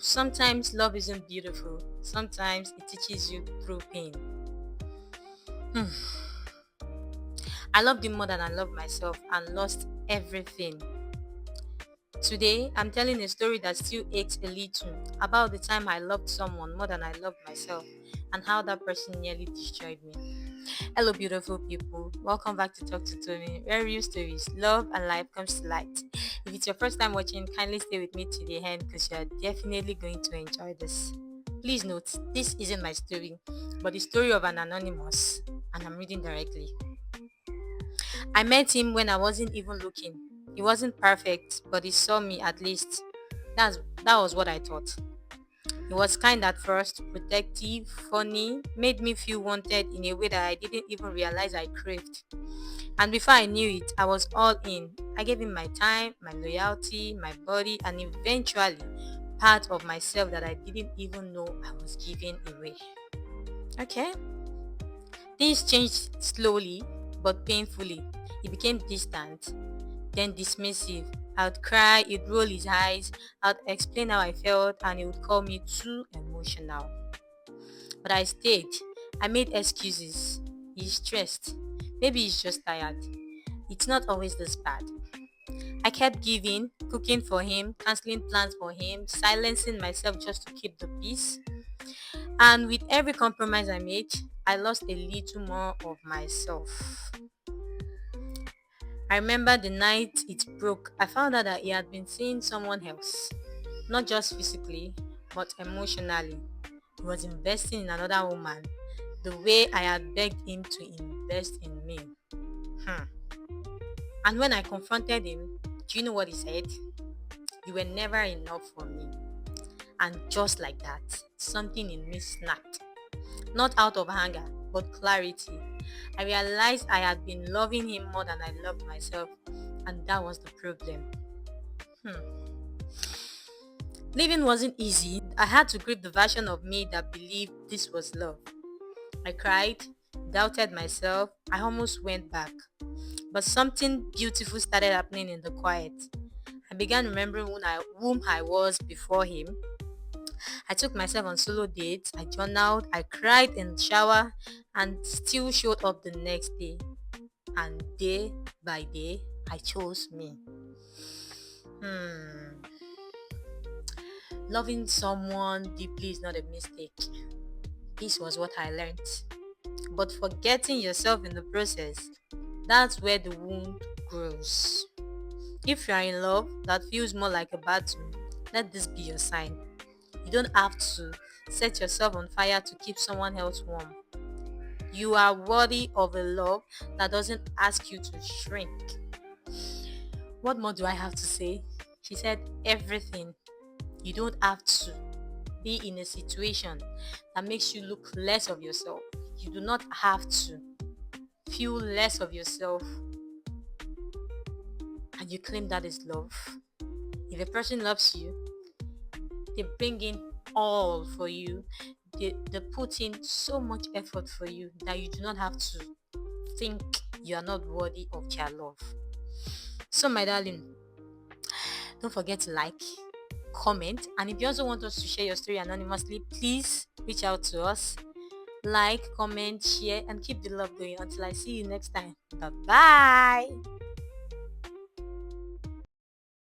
Sometimes love isn't beautiful. Sometimes it teaches you through pain. Hmm. I loved him more than I loved myself and lost everything. Today, I'm telling a story that still aches a little about the time I loved someone more than I loved myself and how that person nearly destroyed me. Hello, beautiful people. Welcome back to Talk to Tony, where real stories, love, and life comes to light. If it's your first time watching, kindly stay with me to the end because you are definitely going to enjoy this. Please note, this isn't my story, but the story of an anonymous, and I'm reading directly. I met him when I wasn't even looking. He wasn't perfect, but he saw me at least. That was what I thought. He was kind at first, protective, funny, made me feel wanted in a way that I didn't even realize I craved. And before I knew it, I was all in. I gave him my time, my loyalty, my body, and eventually part of myself that I didn't even know I was giving away. Okay? Things changed slowly but painfully. He became distant, then dismissive. I would cry, he'd roll his eyes, I'd explain how I felt, and he would call me too emotional. But I stayed. I made excuses. He's stressed. Maybe he's just tired. It's not always this bad. I kept giving, cooking for him, canceling plans for him, silencing myself just to keep the peace. And with every compromise I made, I lost a little more of myself. I remember the night it broke. I found out that he had been seeing someone else, not just physically, but emotionally. He was investing in another woman, the way I had begged him to invest in me. Hmm. And when I confronted him, do you know what he said? You were never enough for me. And just like that, something in me snapped. Not out of anger, but clarity. I realized I had been loving him more than I loved myself, and that was the problem. Hmm. Living wasn't easy. I had to grip the version of me that believed this was love. I cried, doubted myself, I almost went back. But something beautiful started happening in the quiet. I began remembering whom I was before him. I took myself on solo dates, I journaled, I cried in the shower, and still showed up the next day. And day by day, I chose me. Hmm. Loving someone deeply is not a mistake. This was what I learned. But forgetting yourself in the process, that's where the wound grows. If you are in love that feels more like a battle, let this be your sign. You don't have to set yourself on fire to keep someone else warm. You are worthy of a love that doesn't ask you to shrink. What more do I have to say? She said everything. You don't have to be in a situation that makes you look less of yourself. You do not have to feel less of yourself and you claim that is love. If a person loves you, they bring in all for you. They put in so much effort for you that you do not have to think you are not worthy of their love. So my darling, don't forget to like, comment, and if you also want us to share your story anonymously, please reach out to us. Like, comment, share, and keep the love going until I see you next time. Bye bye.